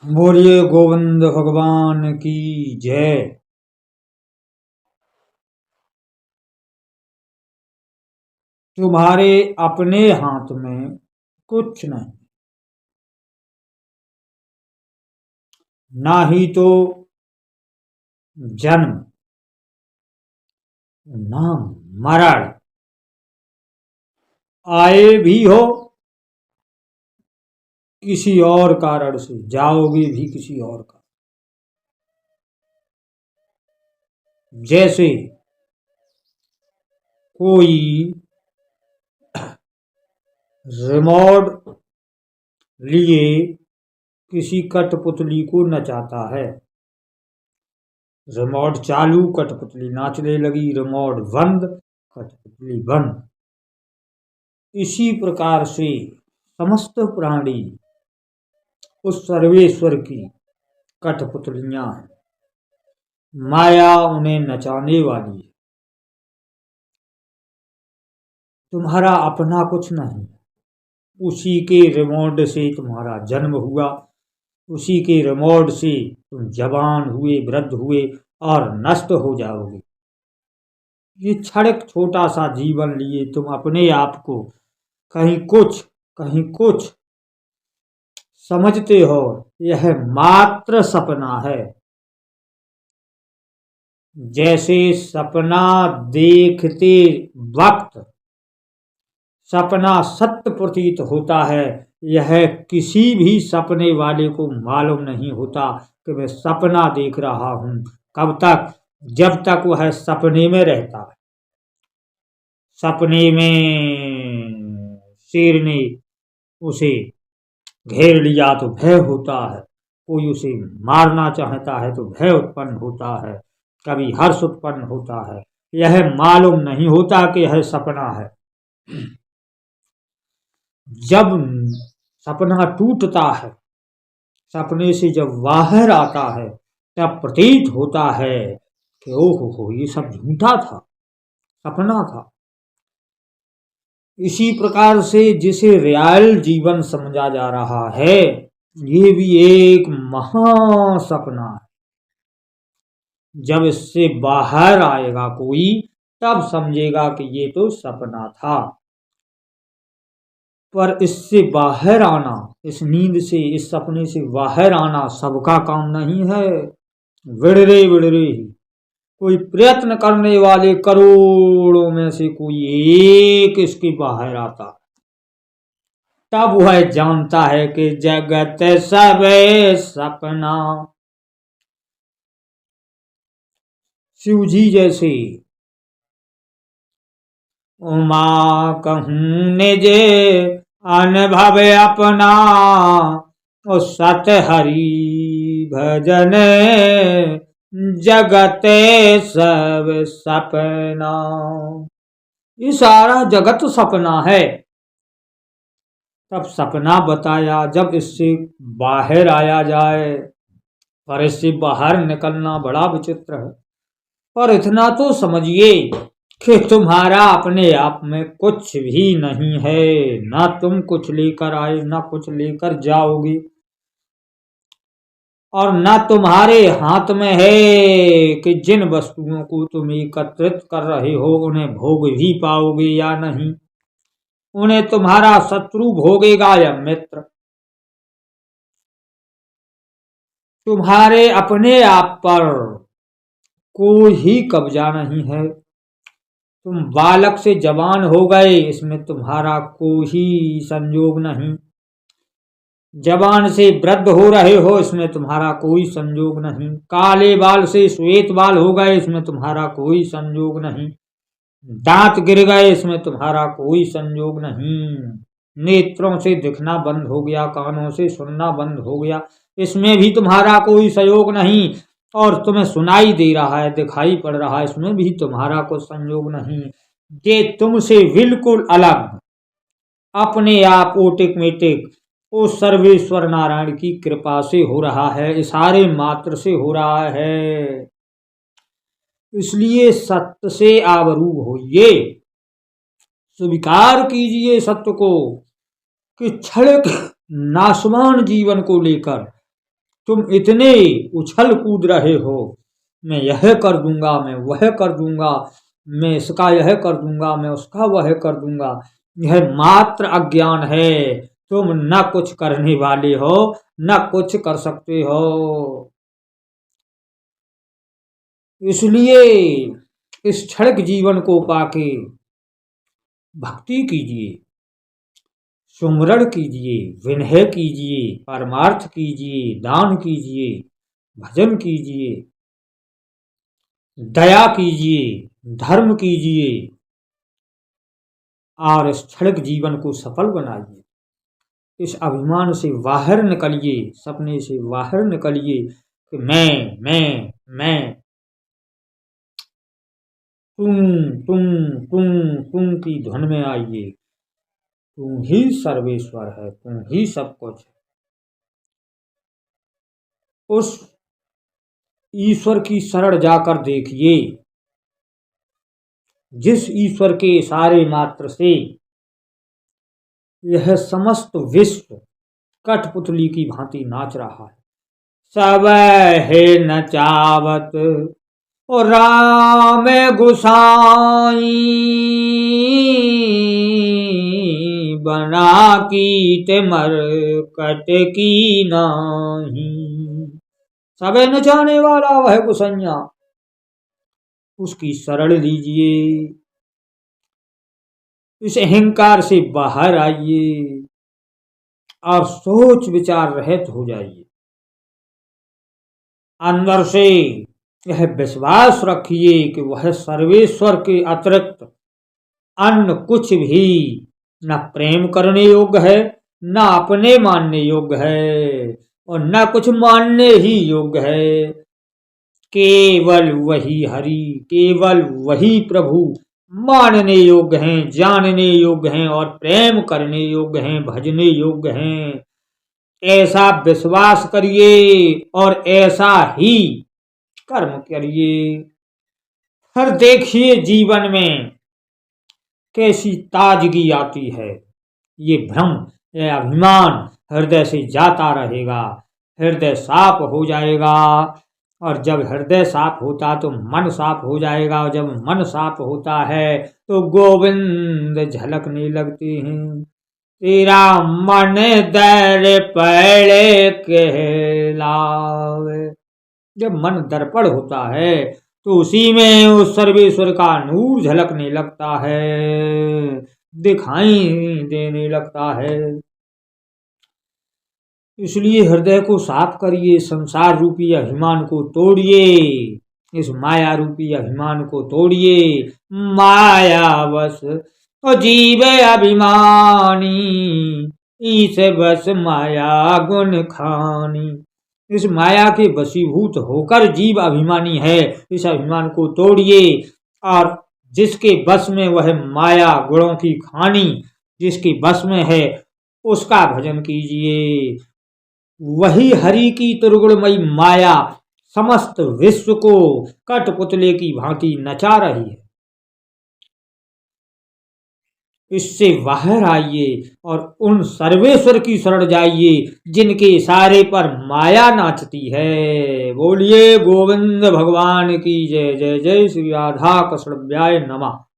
बोलिए गोविंद भगवान की जय। तुम्हारे अपने हाथ में कुछ नहीं, ना ही तो जन्म, ना मरण। आए भी हो किसी और कारण से, जाओगे भी किसी और कारण। जैसे कोई रिमोट लिए किसी कठपुतली को नचाता है। रिमोट चालू, कठपुतली नाचने लगी। रिमोट बंद, कठपुतली बंद। इसी प्रकार से समस्त प्राणी उस सर्वेश्वर की कठपुतलियां हैं। माया उन्हें नचाने वाली है। तुम्हारा अपना कुछ नहीं, उसी के रिमोट से तुम्हारा जन्म हुआ, उसी के रिमोट से तुम जवान हुए, वृद्ध हुए और नष्ट हो जाओगे। ये क्षणिक छोटा सा जीवन लिए तुम अपने आप को कहीं कुछ कहीं कुछ समझते हो। यह मात्र सपना है। जैसे सपना देखते वक्त सपना सत्य प्रतीत होता है, यह किसी भी सपने वाले को मालूम नहीं होता कि मैं सपना देख रहा हूं। कब तक? जब तक वह सपने में रहता है। सपने में शेर ने उसे घेर लिया तो भय होता है, कोई उसे मारना चाहता है तो भय उत्पन्न होता है, कभी हर्ष उत्पन्न होता है। यह मालूम नहीं होता कि यह सपना है। जब सपना टूटता है, सपने से जब बाहर आता है, तब प्रतीत होता है कि ओहो हो, ये सब झूठा था, सपना था। इसी प्रकार से जिसे रियल जीवन समझा जा रहा है, ये भी एक महासपना है। जब इससे बाहर आएगा कोई, तब समझेगा कि ये तो सपना था। पर इससे बाहर आना, इस नींद से, इस सपने से बाहर आना सबका काम नहीं है। विड़रे विड़रे ही कोई प्रयत्न करने वाले करोड़ों में से कोई एक इसके बाहर आता, तब वह जानता है कि जगत सब सपना। शिव जी जैसे उमा कहूं निज अनुभव अपना, और सत हरि भजन जगत सब सपना। ये सारा जगत सपना है। तब सपना बताया, जब इससे बाहर आया जाए। पर इससे बाहर निकलना बड़ा विचित्र है। पर इतना तो समझिए कि तुम्हारा अपने आप में कुछ भी नहीं है। ना तुम कुछ लेकर आए, ना कुछ लेकर जाओगे, और ना तुम्हारे हाथ में है कि जिन वस्तुओं को तुम एकत्रित कर रहे हो उन्हें भोग भी पाओगे या नहीं। उन्हें तुम्हारा शत्रु भोगेगा या मित्र। तुम्हारे अपने आप पर कोई ही कब्जा नहीं है। तुम बालक से जवान हो गए, इसमें तुम्हारा कोई संयोग नहीं। जवान से वृद्ध हो रहे हो, इसमें तुम्हारा कोई संयोग नहीं। काले बाल से श्वेत बाल हो गए, इसमें तुम्हारा कोई संयोग नहीं। दांत गिर गए, इसमें तुम्हारा कोई संयोग नहीं। नेत्रों से दिखना बंद हो गया, कानों से सुनना बंद हो गया, इसमें भी तुम्हारा कोई संयोग नहीं। और तुम्हें सुनाई दे रहा है, दिखाई पड़ रहा है, इसमें भी तुम्हारा कोई संयोग नहीं। ये तुमसे बिल्कुल अलग, अपने आप ऑटोमेटिक उस सर्वेश्वर नारायण की कृपा से हो रहा है, इशारे मात्र से हो रहा है। इसलिए सत्य से आवरूप होइए, स्वीकार कीजिए सत्य को कि क्षणिक नाशवान जीवन को लेकर तुम इतने उछल कूद रहे हो, मैं यह कर दूंगा, मैं वह कर दूंगा, मैं इसका यह कर दूंगा, मैं उसका वह कर दूंगा, यह मात्र अज्ञान है। तुम न कुछ करने वाले हो, न कुछ कर सकते हो। इसलिए इस क्षणिक जीवन को पाके भक्ति कीजिए, सुमरण कीजिए, विनय कीजिए, परमार्थ कीजिए, दान कीजिए, भजन कीजिए, दया कीजिए, धर्म कीजिए और इस क्षणिक जीवन को सफल बनाइए। इस अभिमान से बाहर निकलिए, सपने से बाहर निकलिए कि मैं, तुम की धुन में आइए। तुम ही सर्वेश्वर है, तुम ही सब कुछ है। उस ईश्वर की शरण जाकर देखिए, जिस ईश्वर के सारे मात्र से यह समस्त विश्व कठपुतली की भांति नाच रहा है। सब है नचावत और राम गुसाई, बना कीट मर कट की नाही। सबे नचाने वाला वह गुसैया, उसकी शरण लीजिए। इस अहंकार से बाहर आइए और सोच विचार रहित हो जाइए। अंदर से यह विश्वास रखिए कि वह सर्वेश्वर के अतिरिक्त अन्य कुछ भी न प्रेम करने योग्य है, न अपने मानने योग्य है और न कुछ मानने ही योग्य है। केवल वही हरि, केवल वही प्रभु मानने योग्य हैं, जानने योग्य हैं और प्रेम करने योग्य हैं, भजने योग्य हैं। ऐसा विश्वास करिए और ऐसा ही कर्म करिए। फिर देखिए जीवन में कैसी ताजगी आती है। ये भ्रम, ये अभिमान हृदय से जाता रहेगा, हृदय साफ हो जाएगा और जब हृदय साफ होता तो मन साफ हो जाएगा और जब मन साफ होता है तो गोविंद झलकने लगते हैं। तेरा मन दर पड़े कहलावे। जब मन दर्पण होता है तो उसी में उस सर्वेश्वर का नूर झलकने लगता है, दिखाई देने लगता है। इसलिए हृदय को साफ करिए, संसार रूपी अभिमान को तोड़िए, इस माया रूपी अभिमान को तोड़िए। माया बस जीव अभिमानी, ईस बस माया गुण खानी। इस माया के वशीभूत होकर जीव अभिमानी है। इस अभिमान को तोड़िए और जिसके बस में वह माया गुणों की खानी जिसके बस में है उसका भजन कीजिए। वही हरि की त्रिगुणमयी माया समस्त विश्व को कठपुतले की भांति नचा रही है। इससे बाहर आइए और उन सर्वेश्वर की शरण जाइए जिनके इशारे पर माया नाचती है। बोलिए गोविंद भगवान की जय। जय जय श्री राधा कृष्ण नमः।